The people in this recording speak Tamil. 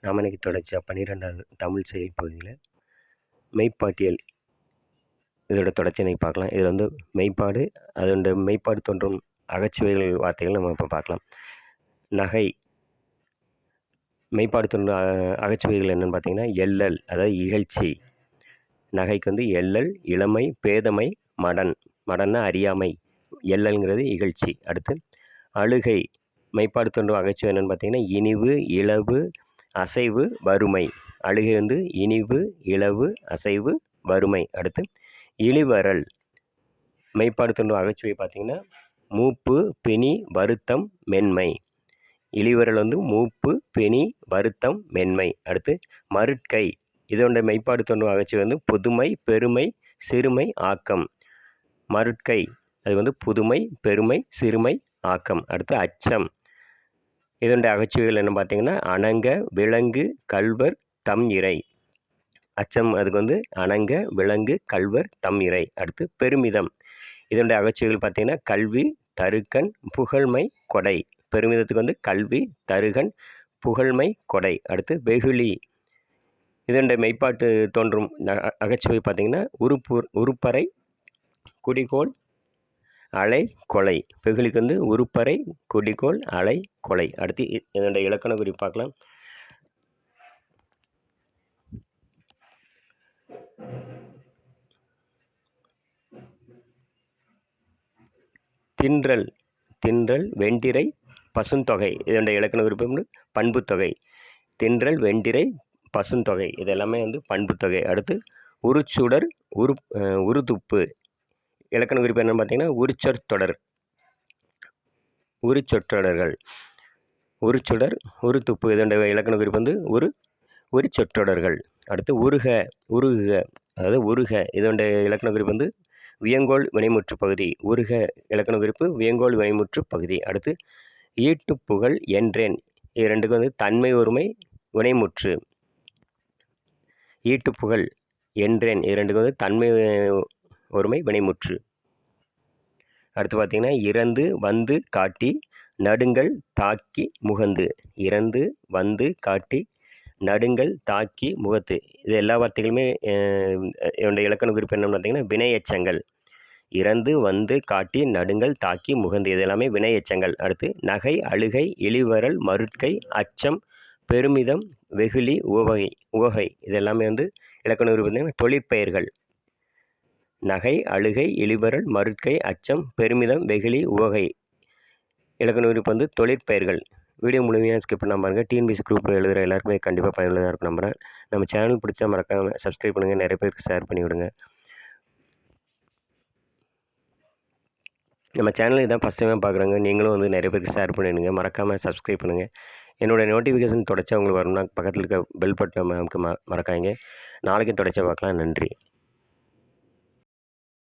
நாம இன்னைக்கு தொடர்ச்சியாக 12வது தமிழ் செய்யுள் பகுதியில் மெய்ப்பாட்டியல் இதோட தொடர்ச்சி இன்னைக்கு பார்க்கலாம். இது வந்து மெய்ப்பாடு, அதோட மெய்ப்பாடு தோன்றும் அகச்சுவைகள் வார்த்தைகள் நம்ம இப்போ பார்க்கலாம். நகை மெய்ப்பாடு தோன்றும் அகச்சுவைகள் என்னென்னு பார்த்தீங்கன்னா எள்ளல், அதாவது இகழ்ச்சி. நகைக்கு வந்து எள்ளல், இளமை, பேதமை, மடன். மடன்னா அறியாமை, எள்ளல்ங்கிறது இகழ்ச்சி. அடுத்து அழுகை மெய்ப்பாடு தோன்றும் அகச்சுவை என்னென்னு பார்த்தீங்கன்னா இனிவு, இளவு, அசைவு, வறுமை. அழுகை வந்து இனிவு, இளவு, அசைவு, வறுமை. அடுத்து இளிவரல் மெய்ப்பாடு தோன்றும் அகச்சுவை பார்த்தீங்கன்னா மூப்பு, பிணி, வருத்தம், மென்மை. இளிவரல் வந்து மூப்பு, பிணி, வருத்தம், மென்மை. அடுத்து மருட்கை இதோட மெய்ப்பாடு தோன்றும் அகச்சுவை வந்து புதுமை, பெருமை, சிறுமை, ஆக்கம். மருட்கை அது வந்து புதுமை, பெருமை, சிறுமை, ஆக்கம். அடுத்து அச்சம் இதனுடைய அகச்சுவைகள் என்ன பார்த்தீங்கன்னா அணங்க, விலங்கு, கள்வர், தம் இறை. அச்சம் அதுக்கு வந்து அணங்க, விலங்கு, கள்வர், தம் இறை. அடுத்து பெருமிதம் இதனுடைய அகச்சுவைகள் பார்த்தீங்கன்னா கல்வி, தருக்கன், புகழ்மை, கொடை. பெருமிதத்துக்கு வந்து கல்வி, தருகன், புகழ்மை, கொடை. அடுத்து வெகுளி இதனுடைய மெய்ப்பாட்டு தோன்றும் அகச்சுவை பார்த்தீங்கன்னா உருப்பறை, குடிகோள், அலை, கொலை. வெகுளிக்கு வந்து உருப்பறை, குடிகோள், அலை, கொலை. அடுத்து இதனுடைய இலக்கண குறிப்பு பார்க்கலாம். தின்றல் தின்றல், வெண்டிரை, பசுந்தொகை. இதனுடைய இலக்கண குறிப்பு வந்து பண்புத்தொகை. தின்றல், வெண்டிரை, பசுந்தொகை இது எல்லாமே வந்து பண்புத்தொகை. அடுத்து உருச்சுடர், உருதுப்பு. இலக்கண குறிப்பு என்னன்னு பார்த்தீங்கன்னா உரிச்சொற்றொடர், உரிச்சொற்றொடர்கள். உரிச்சுடர், உருதுப்பு இதனுடைய இலக்கண குறிப்பு வந்து உரிச்சொற்றொடர்கள். அடுத்து உருகுக அதாவது உருக இதனுடைய இலக்கண குறிப்பு வந்து வியங்கோள் வினைமுற்று பகுதி. உருக இலக்கண குறிப்பு வியங்கோள் வினைமுற்று பகுதி. அடுத்து ஈட்டுப்புகழ், என்றேன் இது ரெண்டுக்கு வந்து தன்மை ஒருமை வினைமுற்று. ஈட்டுப்புகழ், என்றேன் இது ரெண்டுக்கு வந்து தன்மை ஒருமை வினைமுற்று. அடுத்து பார்த்தீங்கன்னா இறந்து, வந்து, காட்டி, நடுங்கல், தாக்கி, முகந்து. இறந்து, வந்து, காட்டி, நடுங்கல், தாக்கி, முகத்து இது எல்லா வார்த்தைகளுமே என்னுடைய இலக்கண குறிப்பு என்னன்னு பார்த்தீங்கன்னா வினை எச்சங்கள். இறந்து, வந்து, காட்டி, நடுங்கல், தாக்கி, முகந்து இது எல்லாமே வினை எச்சங்கள். அடுத்து நகை, அழுகை, இளிவரல், மருட்கை, அச்சம், பெருமிதம், வெகுளி, உவகை இது எல்லாமே வந்து இலக்கண குறிப்பு பார்த்தீங்கன்னா தொழிற்பெயர்கள். நகை, அழுகை, இளிவரல், மருட்கை, அச்சம், பெருமிதம், வெகுளி, உவகை இலக்கண குறிப்பு வந்து தொழிற்பெயர்கள். வீடியோ முழுமையாக ஸ்கிப் பண்ணாமல் பாருங்கள். டிஎன்பிஎஸ்சி குரூப் எழுதுகிற எல்லாருக்குமே கண்டிப்பாக பயனுள்ளதாக இருக்கும் நம்புகிறேன். நம்ம சேனல் பிடிச்சா மறக்காமல் சப்ஸ்கிரைப் பண்ணுங்கள், நிறைய பேருக்கு ஷேர் பண்ணி விடுங்க. நம்ம சேனல் இதான் ஃபஸ்ட் டைமாக பார்க்குறாங்க, நீங்களும் வந்து நிறைய பேருக்கு ஷேர் பண்ணிவிடுங்க, மறக்காமல் சப்ஸ்கிரைப் பண்ணுங்கள். என்னோடய நோட்டிஃபிகேஷன் தொடர்ச்சியாக உங்களுக்கு வரணும்னா பக்கத்தில் இருக்க பெல் பட்டன் மறக்காங்க. நாளைக்கு தொடர்ச்சியாக பார்க்கலாம். நன்றி.